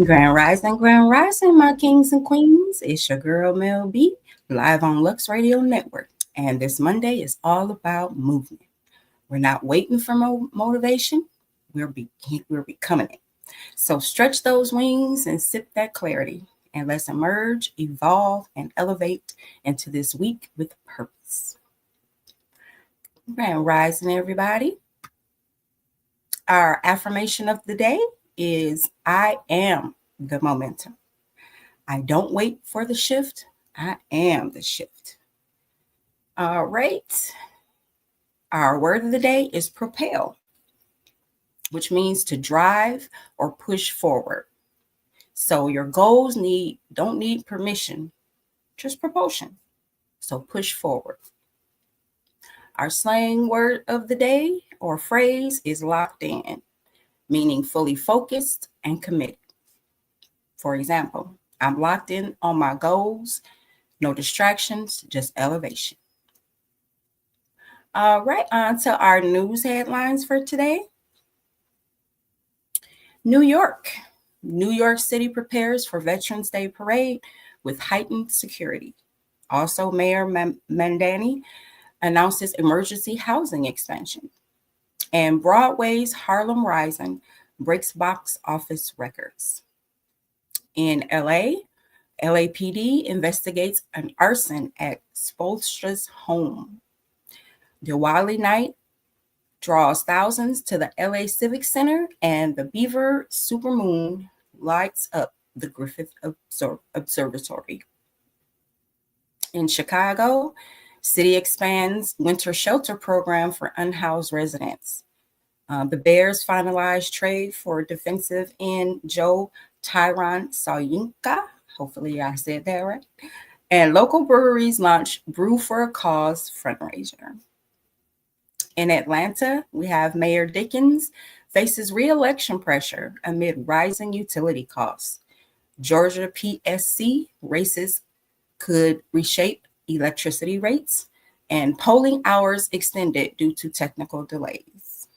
Grand Rising, my kings and queens. It's your girl Mel B, live on Lux Radio Network. And this Monday is all about movement. We're not waiting for motivation, we're becoming it. So stretch those wings and sip that clarity. And let's emerge, evolve, and elevate into this week with purpose. Grand Rising, everybody. Our affirmation of the day is I am the momentum. I don't wait for the shift. I am the shift. All right. Our word of the day is propel, which means to drive or push forward. So your goals don't need permission, just propulsion. So push forward. Our slang word of the day or phrase is locked in, meaning fully focused and committed. For example, I'm locked in on my goals, no distractions, just elevation. All right, on to our news headlines for today. New York. New York City prepares for Veterans Day parade with heightened security. Also, Mayor Mandani announces emergency housing expansion. And Broadway's Harlem Rising breaks box office records. In LA, LAPD investigates an arson at Spolstra's home. Diwali night draws thousands to the LA Civic Center, and the Beaver supermoon lights up the Griffith Observatory. In Chicago, city expands winter shelter program for unhoused residents. The Bears finalized trade for defensive end Joe Tyron Soyinka. Hopefully I said that right. And local breweries launch Brew for a Cause fundraiser. In Atlanta, we have Mayor Dickens faces re-election pressure amid rising utility costs. Georgia PSC races could reshape electricity rates, and polling hours extended due to technical delays.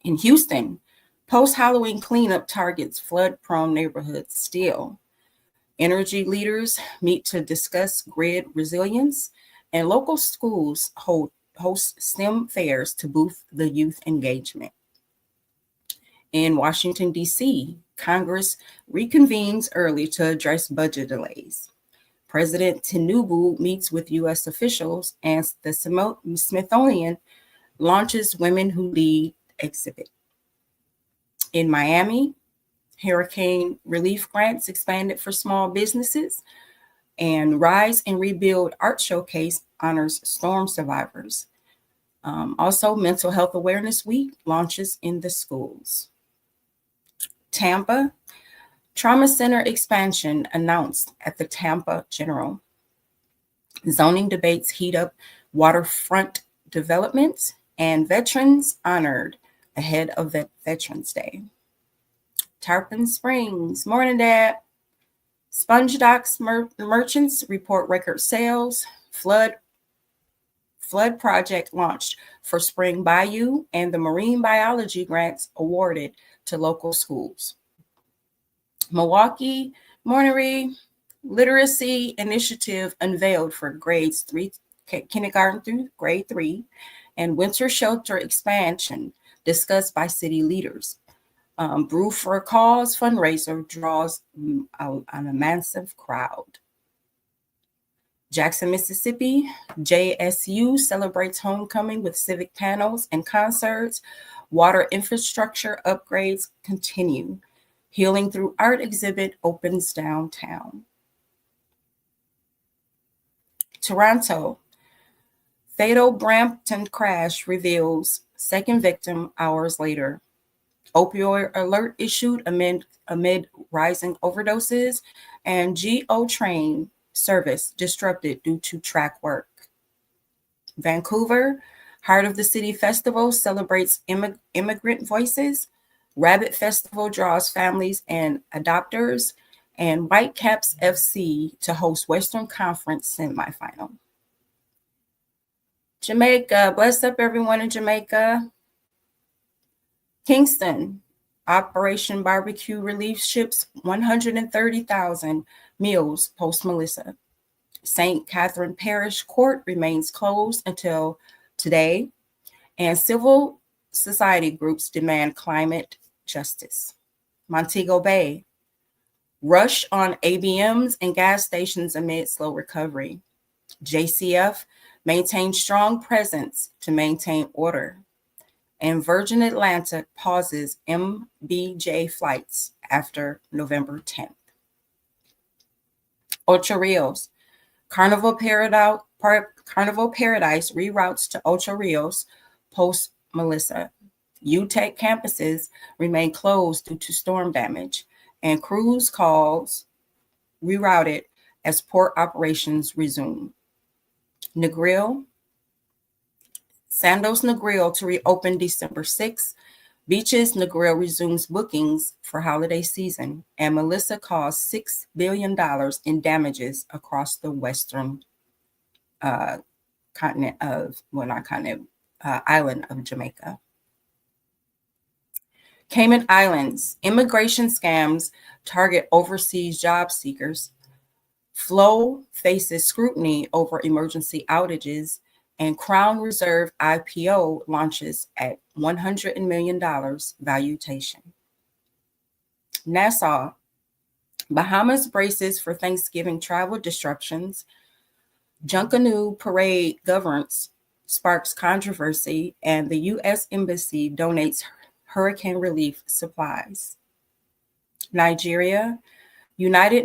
In Houston, post-Halloween cleanup targets flood-prone neighborhoods still. Energy leaders meet to discuss grid resilience, and local schools host STEM fairs to boost the youth engagement. In Washington, D.C., Congress reconvenes early to address budget delays. President Tinubu meets with U.S. officials, and the Smithsonian launches Women Who Lead exhibit. In Miami, hurricane relief grants expanded for small businesses, and Rise and Rebuild Art Showcase honors storm survivors. Also, Mental Health Awareness Week launches in the schools. Tampa, Trauma Center expansion announced at the Tampa General. Zoning debates heat up waterfront developments, and veterans honored ahead of Veterans Day. Tarpon Springs, morning, Dad. Sponge Docks merchants report record sales. Flood project launched for Spring Bayou, and the marine biology grants awarded to local schools. Milwaukee, Mornery Literacy Initiative unveiled for grades 3, kindergarten through grade 3, and winter shelter expansion discussed by city leaders. Brew for a Cause fundraiser draws a massive crowd. Jackson, Mississippi, JSU celebrates homecoming with civic panels and concerts. Water infrastructure upgrades continue. Healing Through Art exhibit opens downtown. Toronto, fatal Brampton crash reveals second victim hours later. Opioid alert issued amid rising overdoses, and GO train service disrupted due to track work. Vancouver, Heart of the City Festival celebrates immigrant voices. Rabbit Festival draws families and adopters, and Whitecaps FC to host Western Conference semifinal. Jamaica, bless up everyone in Jamaica. Kingston, Operation Barbecue Relief ships 130,000 meals post Melissa. St. Catherine Parish Court remains closed until today, and civil society groups demand climate justice. Montego Bay, rush on ABMs and gas stations amid slow recovery. JCF maintains strong presence to maintain order. And Virgin Atlantic pauses MBJ flights after November 10th. Ocho Rios, Carnival Paradise reroutes to Ocho Rios post Melissa. UTEC campuses remain closed due to storm damage, and cruise calls rerouted as port operations resume. Negril, Sandos Negril to reopen December 6th. Beaches Negril resumes bookings for holiday season, and Melissa caused $6 billion in damages across the western island of Jamaica. Cayman Islands, immigration scams target overseas job seekers. Flow faces scrutiny over emergency outages, and Crown Reserve IPO launches at $100 million valuation. Nassau, Bahamas braces for Thanksgiving travel disruptions. Junkanoo parade governs sparks controversy, and the U.S. Embassy donates hurricane relief supplies. Nigeria, United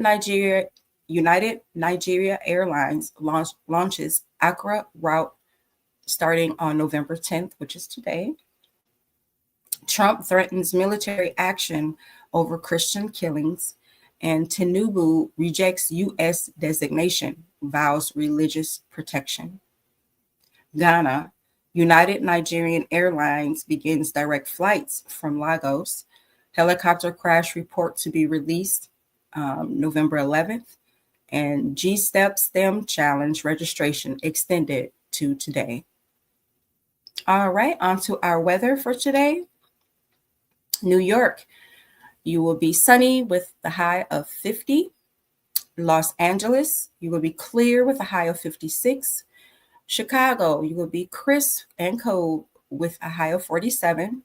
Nigeria Airlines launches Accra route starting on November 10th, which is today. Trump threatens military action over Christian killings, and Tinubu rejects U.S. designation, vows religious protection. Ghana, United Nigerian Airlines begins direct flights from Lagos. Helicopter crash report to be released November 11th. And G-Step STEM Challenge registration extended to today. All right, on to our weather for today. New York, you will be sunny with the high of 50. Los Angeles, you will be clear with a high of 56. Chicago, you will be crisp and cold with a high of 47.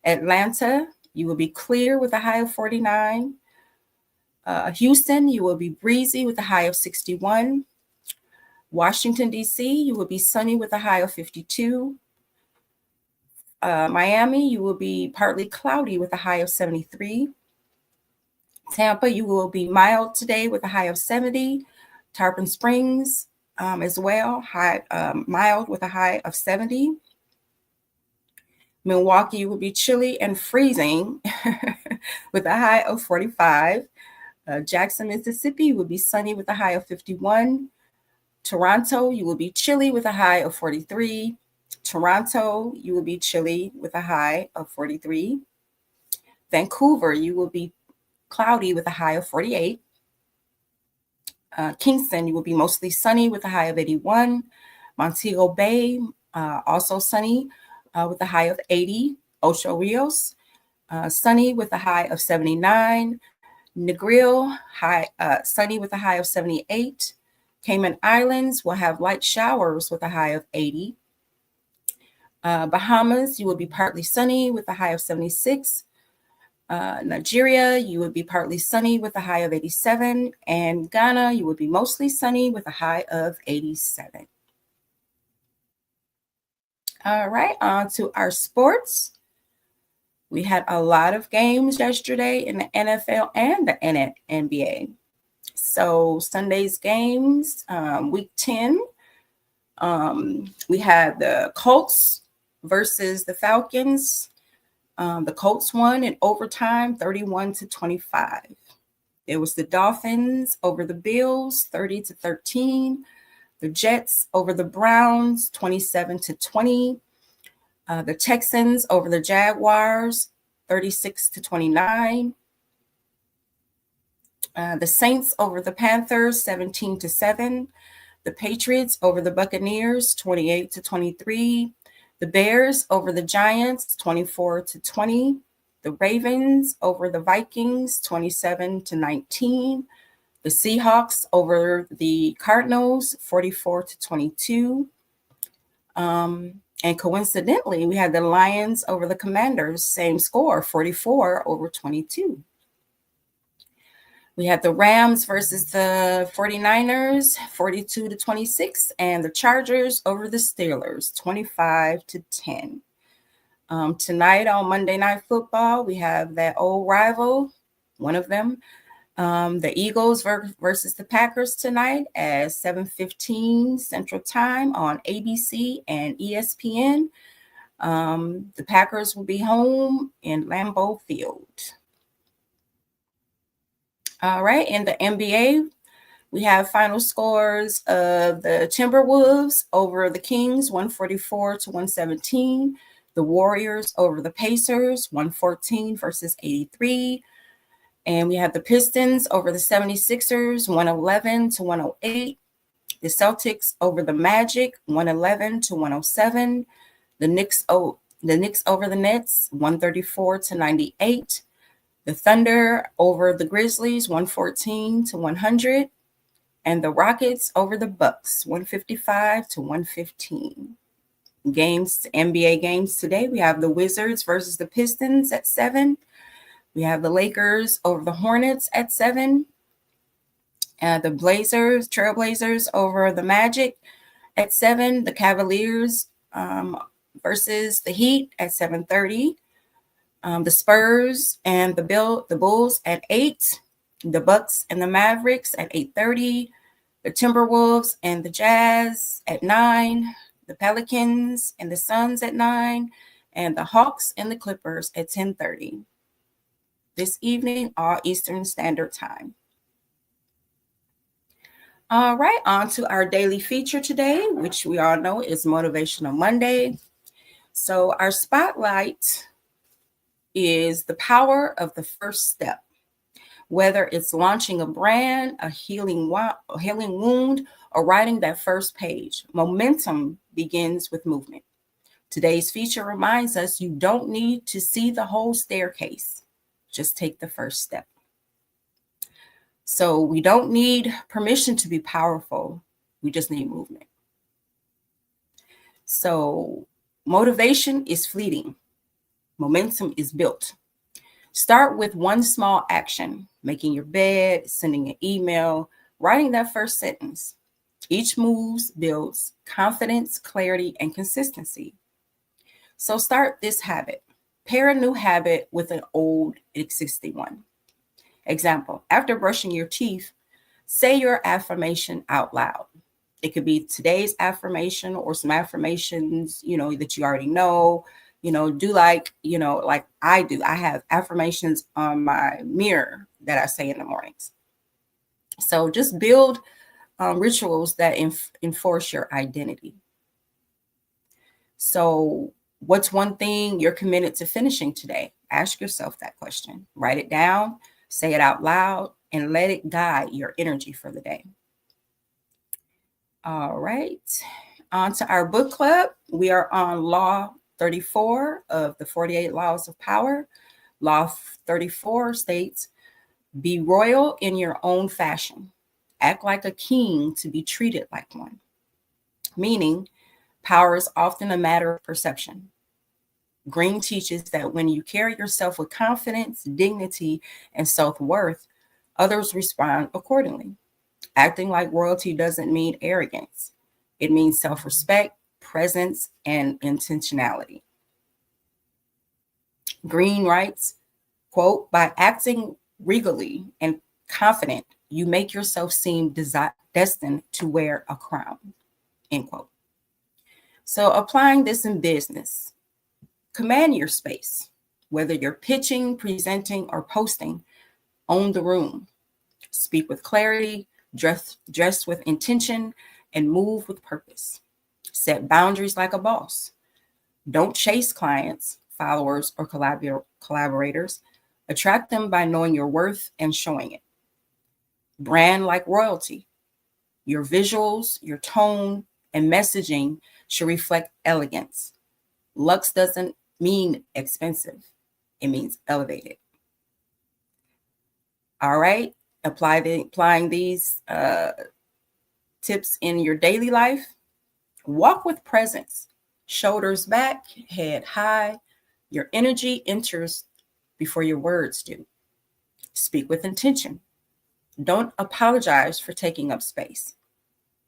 Atlanta, you will be clear with a high of 49. Houston, you will be breezy with a high of 61. Washington, D.C., you will be sunny with a high of 52. Miami, you will be partly cloudy with a high of 73. Tampa, you will be mild today with a high of 70. Tarpon Springs as well, mild with a high of 70. Milwaukee, you will be chilly and freezing with a high of 45. Jackson, Mississippi, will be sunny with a high of 51. Toronto, you will be chilly with a high of 43. Toronto, you will be chilly with a high of 43. Vancouver, you will be cloudy with a high of 48. Kingston, you will be mostly sunny with a high of 81. Montego Bay, also sunny with a high of 80. Ocho Rios, sunny with a high of 79. Negril, sunny with a high of 78. Cayman Islands will have light showers with a high of 80. Bahamas, you will be partly sunny with a high of 76. Nigeria, you will be partly sunny with a high of 87. And Ghana, you will be mostly sunny with a high of 87. All right, on to our sports. We had a lot of games yesterday in the NFL and the NBA. So Sunday's games, week 10, we had the Colts versus the Falcons. The Colts won in overtime, 31-25. There was the Dolphins over the Bills, 30-13. The Jets over the Browns, 27-20. The Texans over the Jaguars, 36-29. The Saints over the Panthers, 17-7. The Patriots over the Buccaneers, 28-23. The Bears over the Giants, 24-20. The Ravens over the Vikings, 27-19. The Seahawks over the Cardinals, 44-22. And coincidentally, we had the Lions over the Commanders, same score, 44-22. We had the Rams versus the 49ers, 42-26, and the Chargers over the Steelers, 25-10. Tonight on Monday Night Football, we have that old rival, one of them, the Eagles versus the Packers tonight at 7:15 Central Time on ABC and ESPN. The Packers will be home in Lambeau Field. All right, in the NBA, we have final scores of the Timberwolves over the Kings, 144-117. The Warriors over the Pacers, 114 versus 83. And we have the Pistons over the 76ers, 111-108. The Celtics over the Magic, 111-107. The Knicks over the Nets, 134-98. The Thunder over the Grizzlies, 114-100. And the Rockets over the Bucks, 155-115. NBA games today. We have the Wizards versus the Pistons at 7. We have the Lakers over the Hornets at 7. The Trailblazers over the Magic at 7. The Cavaliers versus the Heat at 7:30. The Spurs and the Bulls at 8. The Bucks and the Mavericks at 8:30. The Timberwolves and the Jazz at 9. The Pelicans and the Suns at 9. And the Hawks and the Clippers at 10:30. This evening, all Eastern Standard Time. All right, on to our daily feature today, which we all know is Motivational Monday. So our spotlight is the power of the first step. Whether it's launching a brand, a healing wound, or writing that first page, momentum begins with movement. Today's feature reminds us you don't need to see the whole staircase. Just take the first step. So we don't need permission to be powerful. We just need movement. So motivation is fleeting. Momentum is built. Start with one small action, making your bed, sending an email, writing that first sentence. Each move builds confidence, clarity, and consistency. So start this habit. Pair a new habit with an old existing one. Example, after brushing your teeth, say your affirmation out loud. It could be today's affirmation or some affirmations, that you already know. Do like I do. I have affirmations on my mirror that I say in the mornings. So just build rituals that enforce your identity. So what's one thing you're committed to finishing today? Ask yourself that question. Write it down, say it out loud, and let it guide your energy for the day. All right. On to our book club. We are on Law 34 of the 48 Laws of Power. Law 34 states, be royal in your own fashion. Act like a king to be treated like one. Meaning, power is often a matter of perception. Green teaches that when you carry yourself with confidence, dignity, and self-worth, others respond accordingly. Acting like royalty doesn't mean arrogance. It means self-respect, presence, and intentionality. Green writes, quote, by acting regally and confident, you make yourself seem destined to wear a crown, end quote. So applying this in business, command your space. Whether you're pitching, presenting, or posting, own the room. Speak with clarity, dress with intention, and move with purpose. Set boundaries like a boss. Don't chase clients, followers, or collaborators. Attract them by knowing your worth and showing it. Brand like royalty. Your visuals, your tone, and messaging should reflect elegance. Luxe doesn't mean expensive. It means elevated. All right. Applying these tips in your daily life. Walk with presence, shoulders back, head high. Your energy enters before your words do. Speak with intention. Don't apologize for taking up space.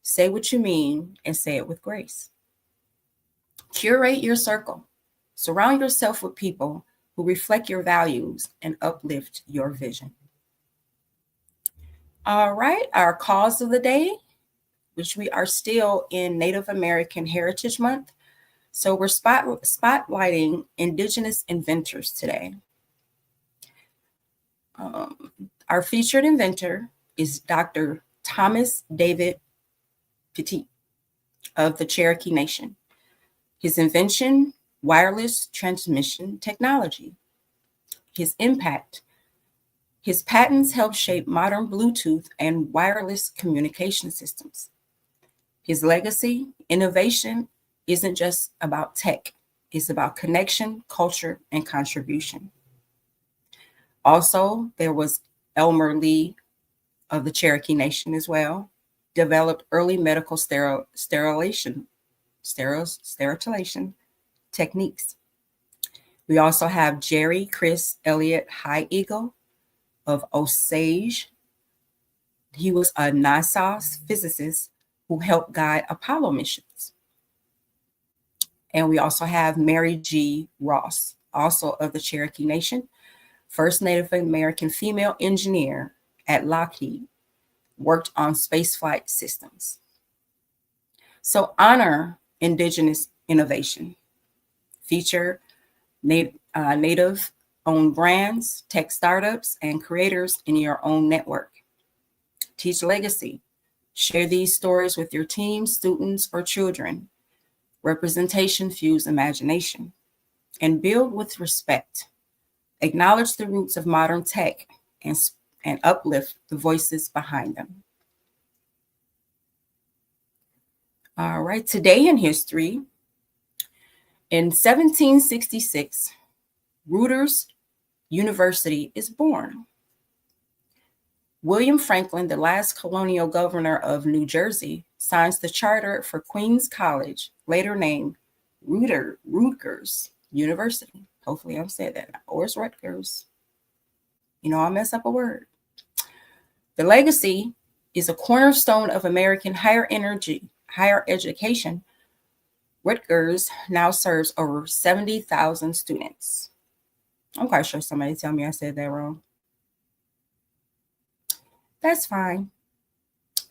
Say what you mean and say it with grace. Curate your circle. Surround yourself with people who reflect your values and uplift your vision. All right, our cause of the day, which we are still in Native American Heritage Month. So we're spotlighting Indigenous inventors today. Our featured inventor is Dr. Thomas David Petit of the Cherokee Nation. His invention, wireless transmission technology. His impact, his patents help shape modern Bluetooth and wireless communication systems. His legacy, innovation isn't just about tech, it's about connection, culture, and contribution. Also, there was Elmer Lee of the Cherokee Nation as well, developed early medical sterilization techniques. We also have Jerry Chris Elliott High Eagle of Osage. He was a NASA physicist who helped guide Apollo missions. And we also have Mary G. Ross, also of the Cherokee Nation, first Native American female engineer at Lockheed, worked on spaceflight systems. So honor Indigenous innovation. Feature Native-owned brands, tech startups, and creators in your own network. Teach legacy. Share these stories with your team, students, or children. Representation fuels imagination. And build with respect. Acknowledge the roots of modern tech and uplift the voices behind them. All right, today in history, in 1766, Rutgers University is born. William Franklin, the last colonial governor of New Jersey, signs the charter for Queens College, later named Rutgers University. Hopefully I'm saying that, or it's Rutgers. I'll mess up a word. The legacy is a cornerstone of American higher education. Rutgers now serves over 70,000 students. I'm quite sure somebody tell me I said that wrong. That's fine.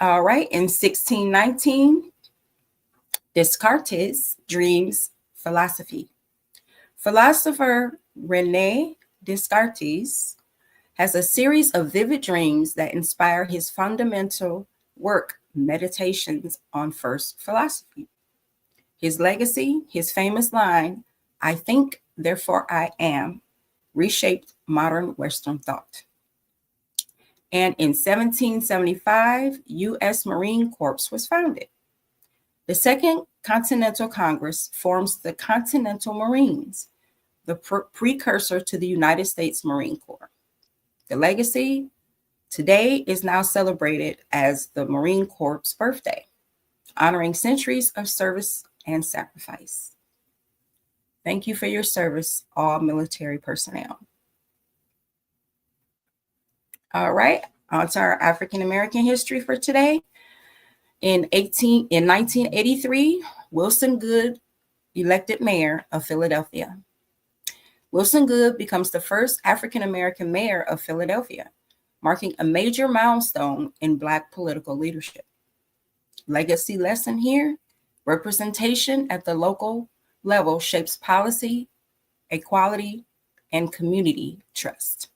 All right, in 1619, Descartes dreams philosophy. Philosopher René Descartes has a series of vivid dreams that inspire his fundamental work, Meditations on First Philosophy. His legacy, his famous line, "I think, therefore I am," reshaped modern Western thought. And in 1775, U.S. Marine Corps was founded. The Second Continental Congress forms the Continental Marines, the precursor to the United States Marine Corps. The legacy today is now celebrated as the Marine Corps' birthday, honoring centuries of service and sacrifice. Thank you for your service, all military personnel. All right, on to our African American history for today. In 1983, Wilson Goode elected mayor of Philadelphia. Wilson Goode becomes the first African American mayor of Philadelphia, marking a major milestone in Black political leadership. Legacy lesson here: representation at the local level shapes policy, equality, and community trust.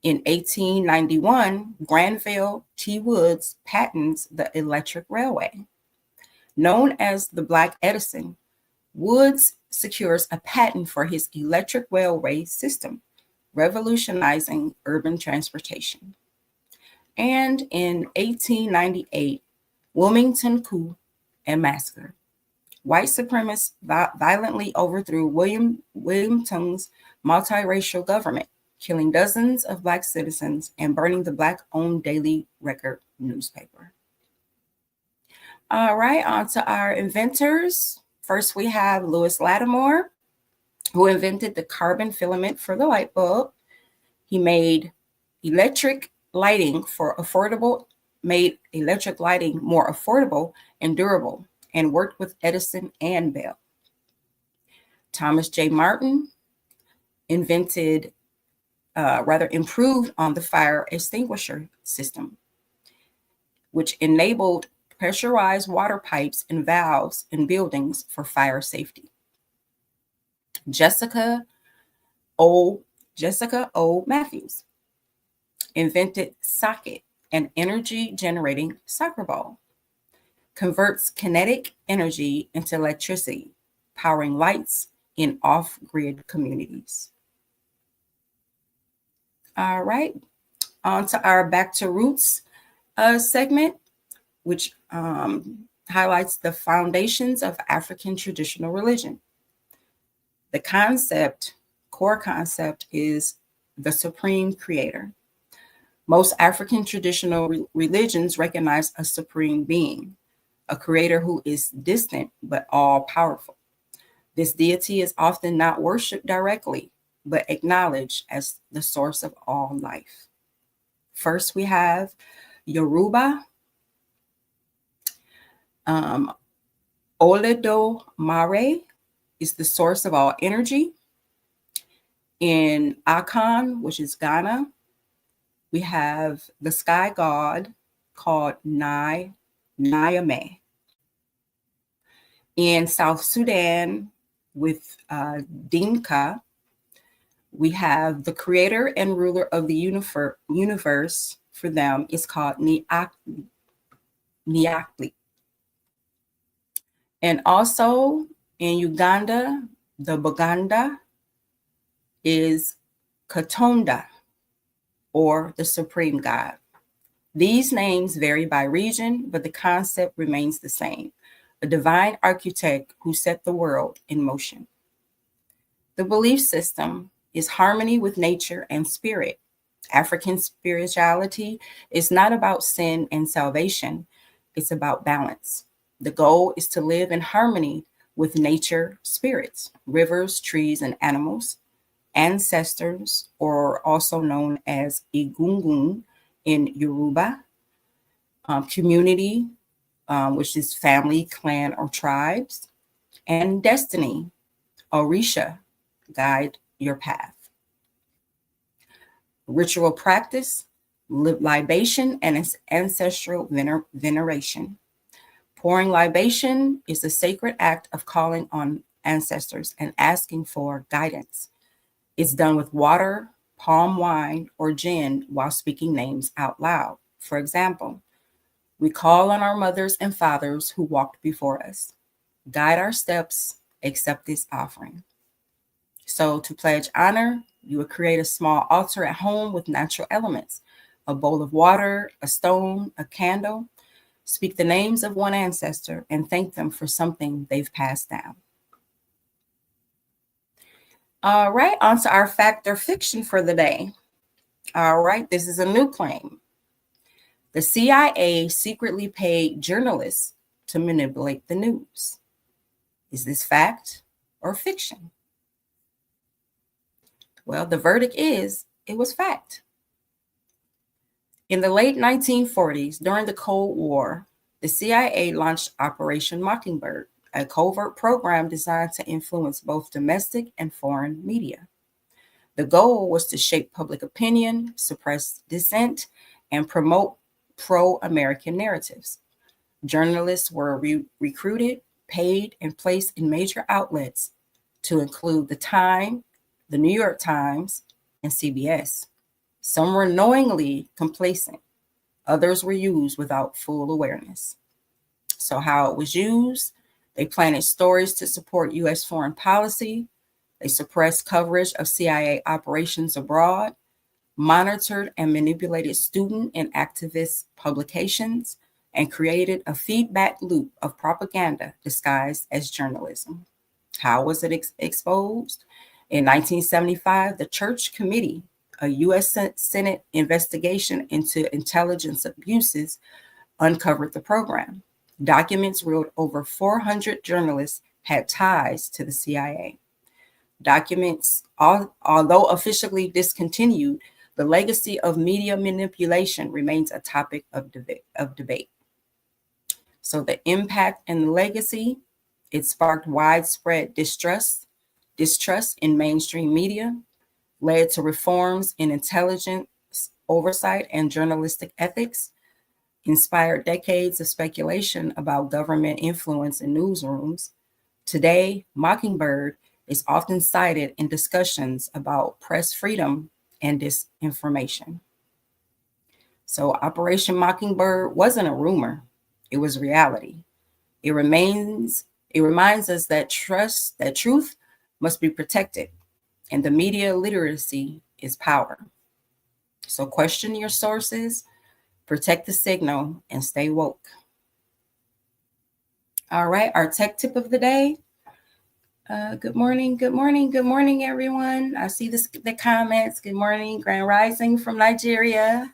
In 1891, Granville T. Woods patents the electric railway. Known as the Black Edison, Woods secures a patent for his electric railway system, revolutionizing urban transportation. And in 1898, Wilmington coup and massacre. White supremacists violently overthrew Wilmington's multiracial government, killing dozens of Black citizens and burning the Black-owned Daily Record newspaper. All right, on to our inventors. First, we have Lewis Lattimore, who invented the carbon filament for the light bulb. He made electric lighting more affordable and durable, and worked with Edison and Bell. Thomas J. Martin improved on the fire extinguisher system, which enabled pressurized water pipes and valves in buildings for fire safety. Jessica O. Matthews invented socket, an energy-generating soccer ball. Converts kinetic energy into electricity, powering lights in off-grid communities. All right, on to our Back to Roots segment, which highlights the foundations of African traditional religion. The core concept is the supreme creator. Most African traditional religions recognize a supreme being, a creator who is distant but all-powerful. This deity is often not worshipped directly, but acknowledged as the source of all life. First, we have Yoruba. Olodumare is the source of all energy. In Akan, which is Ghana, we have the sky god called Nyame. In South Sudan, with Dinka, we have the creator and ruler of the universe. For them, is called Niakli. And also in Uganda, the Baganda is Katonda, or the supreme god. These names vary by region, but the concept remains the same: a divine architect who set the world in motion. The belief system is harmony with nature and spirit. African spirituality is not about sin and salvation, it's about balance. The goal is to live in harmony with nature, spirits, rivers, trees, and animals, ancestors, or also known as Egungun in Yoruba, community, which is family, clan, or tribes, and destiny, Orisha, guide your path. Ritual practice, libation, and ancestral veneration. Pouring libation is a sacred act of calling on ancestors and asking for guidance. It's done with water, palm wine, or gin while speaking names out loud. For example, we call on our mothers and fathers who walked before us. Guide our steps, accept this offering. So to pledge honor, you would create a small altar at home with natural elements: a bowl of water, a stone, a candle. Speak the names of one ancestor and thank them for something they've passed down. All right, on to our fact or fiction for the day. All right, this is a new claim. The CIA secretly paid journalists to manipulate the news. Is this fact or fiction? Well, the verdict is it was fact. In the late 1940s, during the Cold War, the CIA launched Operation Mockingbird, a covert program designed to influence both domestic and foreign media. The goal was to shape public opinion, suppress dissent, and promote pro-American narratives. Journalists were recruited, paid, and placed in major outlets to include The Time, the New York Times, and CBS. Some were knowingly complacent. Others were used without full awareness. So how it was used: they planted stories to support U.S. foreign policy. They suppressed coverage of CIA operations abroad, monitored and manipulated student and activist publications, and created a feedback loop of propaganda disguised as journalism. How was it exposed? In 1975, the Church Committee, a U.S. Senate investigation into intelligence abuses, uncovered the program. Documents revealed over 400 journalists had ties to the CIA. Documents, although officially discontinued, the legacy of media manipulation remains a topic of debate. So the impact and the legacy, it sparked widespread distrust in mainstream media, led to reforms in intelligence oversight and journalistic ethics, inspired decades of speculation about government influence in newsrooms. Today, Mockingbird is often cited in discussions about press freedom and disinformation. So Operation Mockingbird wasn't a rumor, it was reality. It reminds us that truth must be protected, and the media literacy is power. So question your sources, protect the signal, and stay woke. All right, our tech tip of the day. Good morning, everyone. I see the comments. Good morning, Grand Rising from Nigeria.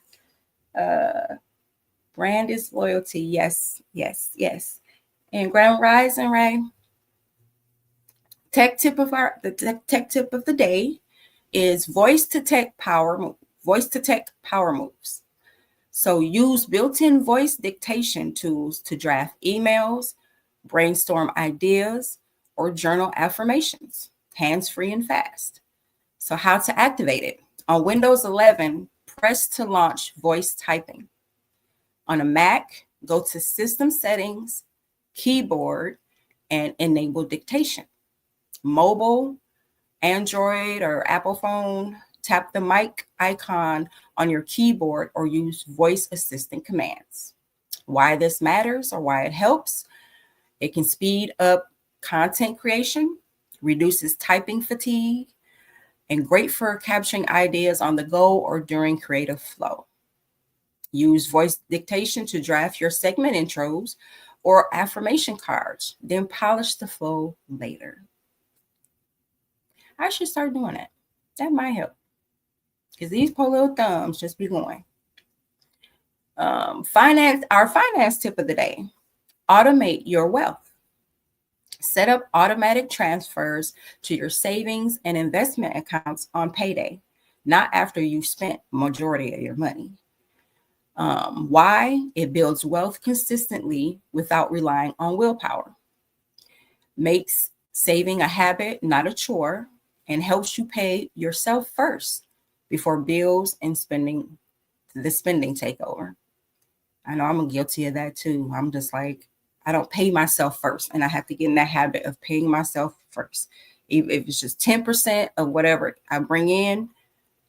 Brand is loyalty. Yes. And Grand Rising, right? Tech tip of the day is voice to tech power moves. So use built-in voice dictation tools to draft emails, brainstorm ideas, or journal affirmations, hands-free and fast. So how to activate it? On Windows 11, press to launch voice typing. On a Mac, go to System Settings, Keyboard, and enable dictation. Mobile, Android, or Apple phone, tap the mic icon on your keyboard or use voice assistant commands. Why this matters or why it helps? It can speed up content creation, reduces typing fatigue, and great for capturing ideas on the go or during creative flow. Use voice dictation to draft your segment intros or affirmation cards, then polish the flow later. I should start doing that. That might help. Because these poor little thumbs just be going. Our finance tip of the day. Automate your wealth. Set up automatic transfers to your savings and investment accounts on payday, not after you've spent majority of your money. Why? It builds wealth consistently without relying on willpower. Makes saving a habit, not a chore, and helps you pay yourself first before bills and the spending take over. I know I'm guilty of that too. I'm just like, I don't pay myself first, and I have to get in that habit of paying myself first. If it's just 10% of whatever I bring in,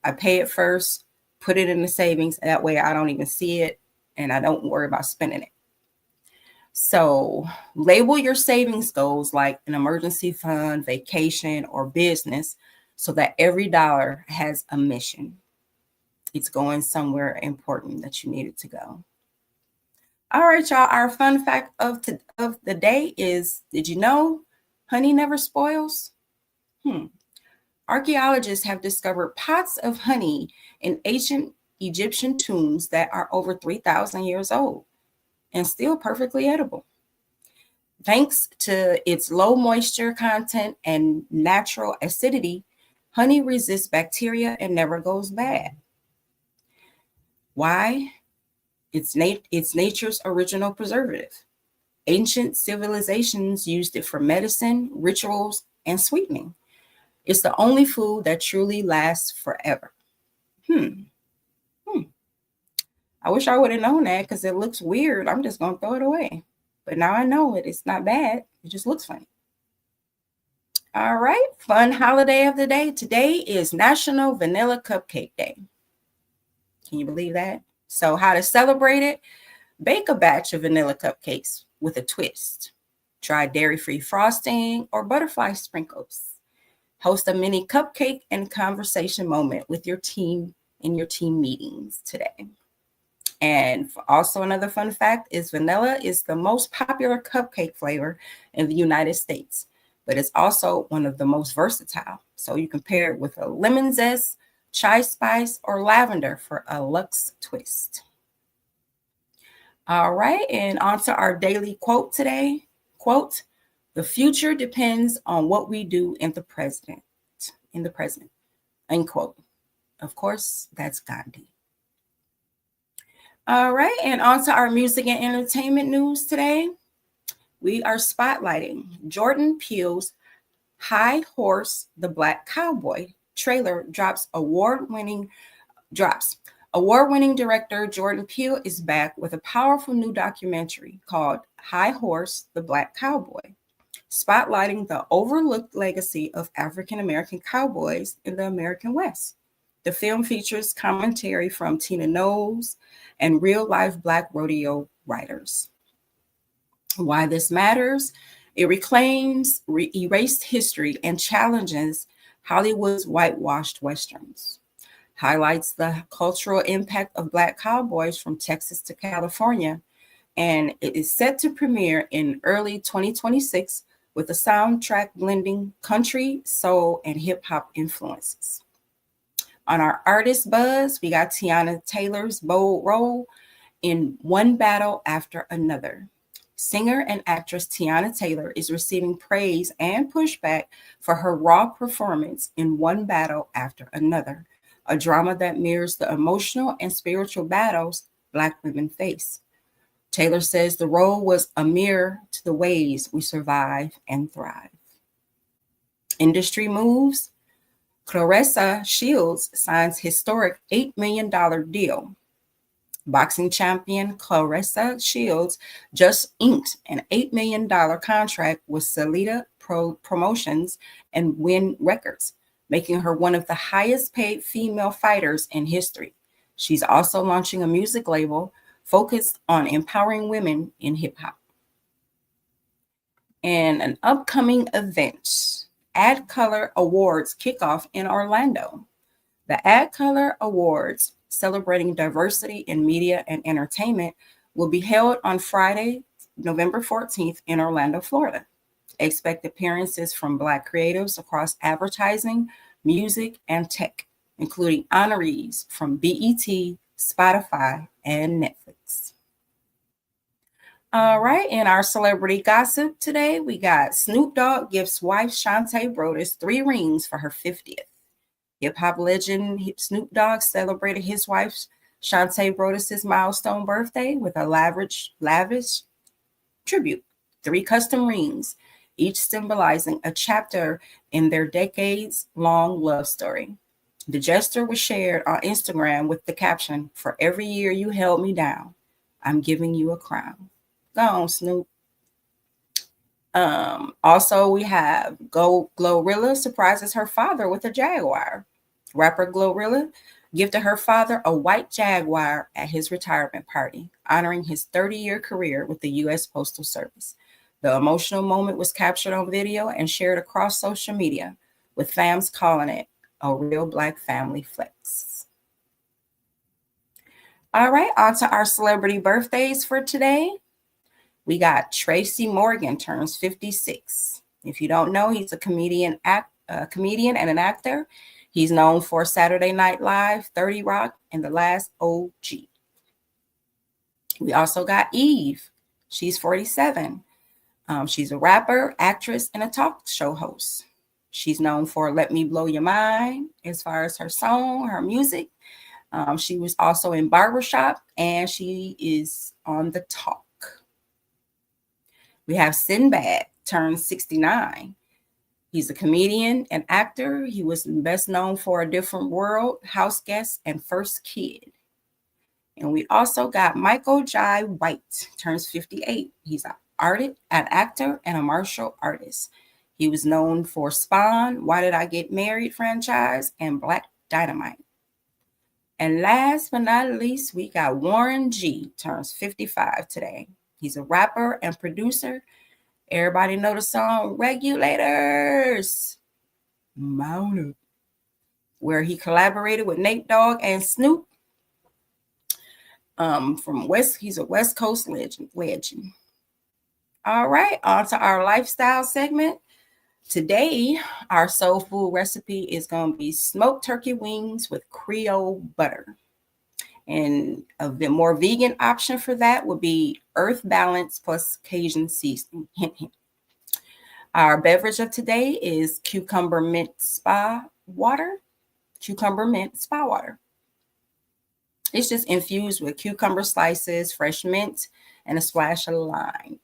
I pay it first, put it in the savings. That way I don't even see it and I don't worry about spending it. So label your savings goals like an emergency fund, vacation, or business so that every dollar has a mission. It's going somewhere important that you need it to go. All right, y'all. Our fun fact of the day is, did you know honey never spoils? Archaeologists have discovered pots of honey in ancient Egyptian tombs that are over 3,000 years old and still perfectly edible. Thanks to its low moisture content and natural acidity, honey resists bacteria and never goes bad. Why? It's nature's original preservative. Ancient civilizations used it for medicine, rituals, and sweetening. It's the only food that truly lasts forever. I wish I would have known that because it looks weird. I'm just going to throw it away. But now I know it. It's not bad. It just looks funny. All right. Fun holiday of the day. Today is National Vanilla Cupcake Day. Can you believe that? So how to celebrate it? Bake a batch of vanilla cupcakes with a twist. Try dairy-free frosting or butterfly sprinkles. Host a mini cupcake and conversation moment with your team in your team meetings today. And also another fun fact is vanilla is the most popular cupcake flavor in the United States, but it's also one of the most versatile. So you can pair it with a lemon zest, chai spice, or lavender for a luxe twist. All right, and on to our daily quote today. Quote, "The future depends on what we do in the present." End quote. Of course, that's Gandhi. All right, and on to our music and entertainment news today. We are spotlighting Jordan Peele's High Horse, the Black Cowboy trailer drops. Award-winning director Jordan Peele is back with a powerful new documentary called High Horse, the Black Cowboy, spotlighting the overlooked legacy of African-American cowboys in the American West. The film features commentary from Tina Knowles and real-life Black rodeo riders. Why this matters? It reclaims erased history and challenges Hollywood's whitewashed westerns. Highlights the cultural impact of Black cowboys from Texas to California, and it is set to premiere in early 2026 with a soundtrack blending country, soul, and hip hop influences. On our artist buzz, we got Tiana Taylor's bold role in One Battle After Another. Singer and actress Tiana Taylor is receiving praise and pushback for her raw performance in One Battle After Another, a drama that mirrors the emotional and spiritual battles Black women face. Taylor says the role was a mirror to the ways we survive and thrive. Industry moves. Claressa Shields signs historic $8 million deal. Boxing champion Claressa Shields just inked an $8 million contract with Salida Promotions and Win Records, making her one of the highest paid female fighters in history. She's also launching a music label focused on empowering women in hip hop. And an upcoming event, Ad Color Awards kickoff in Orlando. The Ad Color Awards, celebrating diversity in media and entertainment, will be held on Friday, November 14th in Orlando, Florida. Expect appearances from Black creatives across advertising, music, and tech, including honorees from BET, Spotify, and Netflix. All right, in our celebrity gossip today, we got Snoop Dogg gives wife Shantae Brodus 3 rings for her 50th. Hip-hop legend Snoop Dogg celebrated his wife Shantae Brodus' milestone birthday with a lavish tribute. 3 custom rings, each symbolizing a chapter in their decades-long love story. The gesture was shared on Instagram with the caption, "For every year you held me down, I'm giving you a crown." Go on, Snoop. Also, we have Glorilla surprises her father with a Jaguar. Rapper Glorilla gifted her father a white Jaguar at his retirement party, honoring his 30-year career with the U.S. Postal Service. The emotional moment was captured on video and shared across social media, with fans calling it a real Black family flex. All right, on to our celebrity birthdays for today. We got Tracy Morgan turns 56. If you don't know, he's a comedian and an actor. He's known for Saturday Night Live, 30 Rock, and The Last OG. We also got Eve. She's 47. She's a rapper, actress, and a talk show host. She's known for Let Me Blow Your Mind as far as her song, her music. She was also in Barbershop, and she is on The Talk. We have Sinbad, turned 69. He's a comedian and actor. He was best known for A Different World, House Guest, and First Kid. And we also got Michael Jai White, turns 58. He's an actor, and a martial artist. He was known for Spawn, Why Did I Get Married franchise, and Black Dynamite. And last but not least, we got Warren G, turns 55 today. He's a rapper and producer. Everybody know the song Regulators, Mount Up, where he collaborated with Nate Dogg and Snoop. He's a West Coast legend. All right, on to our lifestyle segment. Today, our soul food recipe is going to be smoked turkey wings with Creole butter. And a bit more vegan option for that would be Earth Balance plus Cajun seasoning. Hint, hint. Our beverage of today is cucumber mint spa water. Cucumber mint spa water. It's just infused with cucumber slices, fresh mint, and a splash of lime.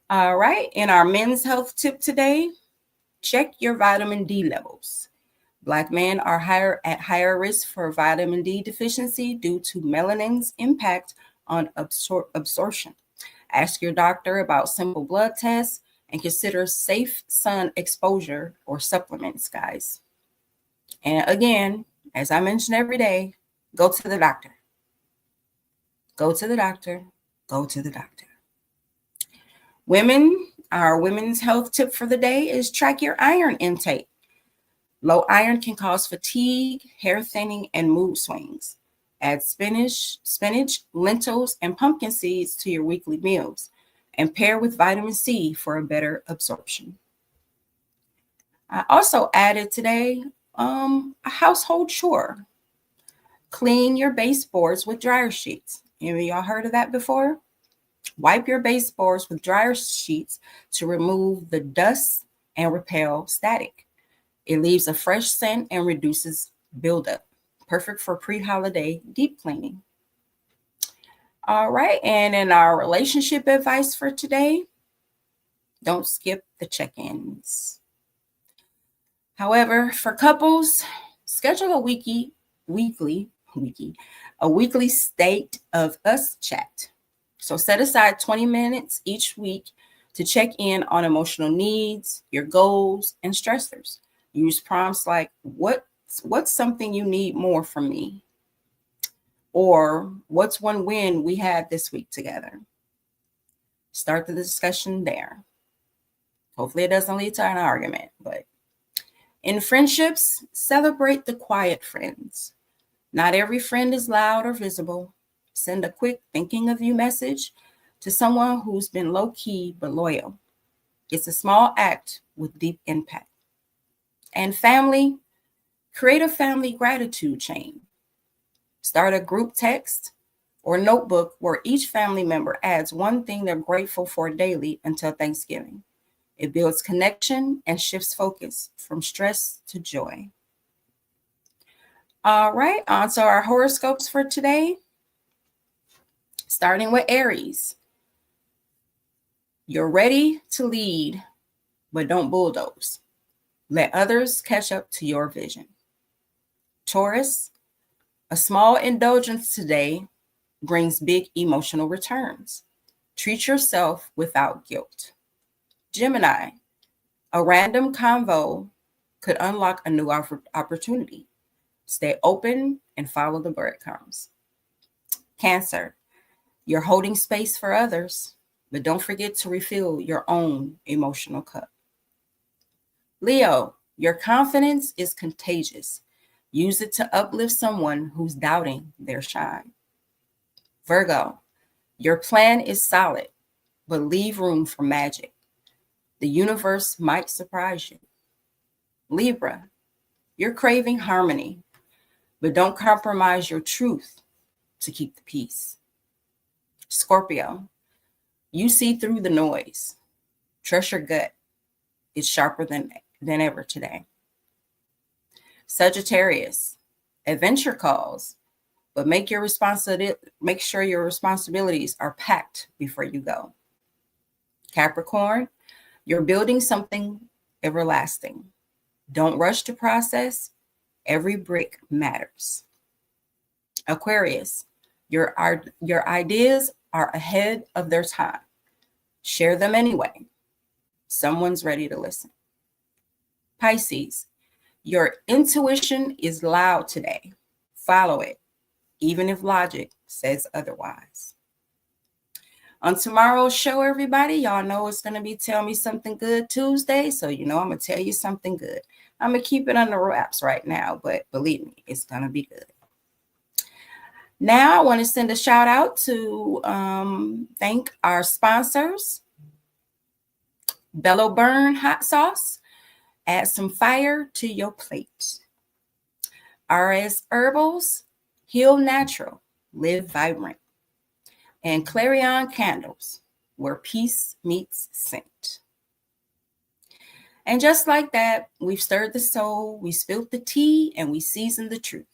All right, in our men's health tip today, check your vitamin D levels. Black men are at higher risk for vitamin D deficiency due to melanin's impact on absorption. Ask your doctor about simple blood tests and consider safe sun exposure or supplements, guys. And again, as I mention every day, go to the doctor. Go to the doctor. Go to the doctor. Women, our women's health tip for the day is track your iron intake. Low iron can cause fatigue, hair thinning, and mood swings. Add spinach, lentils, and pumpkin seeds to your weekly meals, and pair with vitamin C for a better absorption. I also added today a household chore. Clean your baseboards with dryer sheets. Any of y'all heard of that before? Wipe your baseboards with dryer sheets to remove the dust and repel static. It leaves a fresh scent and reduces buildup. Perfect for pre-holiday deep cleaning. All right, and in our relationship advice for today, don't skip the check-ins. However, for couples, schedule a weekly state of us chat. So set aside 20 minutes each week to check in on emotional needs, your goals, and stressors. Use prompts like, what's something you need more from me? Or what's one win we had this week together? Start the discussion there. Hopefully it doesn't lead to an argument, but in friendships, celebrate the quiet friends. Not every friend is loud or visible. Send a quick thinking of you message to someone who's been low-key but loyal. It's a small act with deep impact. And family, create a family gratitude chain. Start a group text or notebook where each family member adds one thing they're grateful for daily until Thanksgiving. It builds connection and shifts focus from stress to joy. All right, on to our horoscopes for today. Starting with Aries. You're ready to lead, but don't bulldoze. Let others catch up to your vision. Taurus, a small indulgence today brings big emotional returns. Treat yourself without guilt. Gemini, a random convo could unlock a new opportunity. Stay open and follow the breadcrumbs. Cancer, you're holding space for others, but don't forget to refill your own emotional cup. Leo, your confidence is contagious. Use it to uplift someone who's doubting their shine. Virgo, your plan is solid, but leave room for magic. The universe might surprise you. Libra, you're craving harmony, but don't compromise your truth to keep the peace. Scorpio, you see through the noise. Trust your gut. It's sharper than ever today. Sagittarius, adventure calls, but make sure your responsibilities are packed before you go. Capricorn, you're building something everlasting. Don't rush to process. Every brick matters. Aquarius, your ideas are ahead of their time. Share them anyway. Someone's ready to listen. Pisces, your intuition is loud today. Follow it, even if logic says otherwise. On tomorrow's show, everybody, y'all know it's going to be Tell Me Something Good Tuesday. So, I'm going to tell you something good. I'm going to keep it under wraps right now, but believe me, it's going to be good. Now, I want to send a shout out to thank our sponsors. Bellow Burn hot sauce. Add some fire to your plate. RS Herbals. Heal natural. Live vibrant. And Clarion Candles, where peace meets scent. And just like that, we've stirred the soul, we spilled the tea, and we seasoned the truth.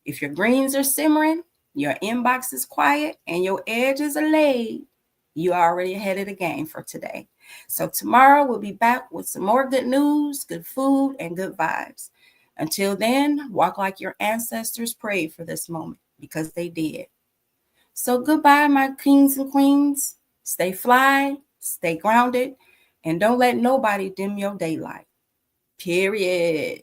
If your greens are simmering, your inbox is quiet, and your edges are laid, you are already ahead of the game for today. So tomorrow we'll be back with some more good news, good food, and good vibes. Until then, walk like your ancestors prayed for this moment, because they did. So goodbye, my kings and queens. Stay fly, stay grounded, and don't let nobody dim your daylight. Period.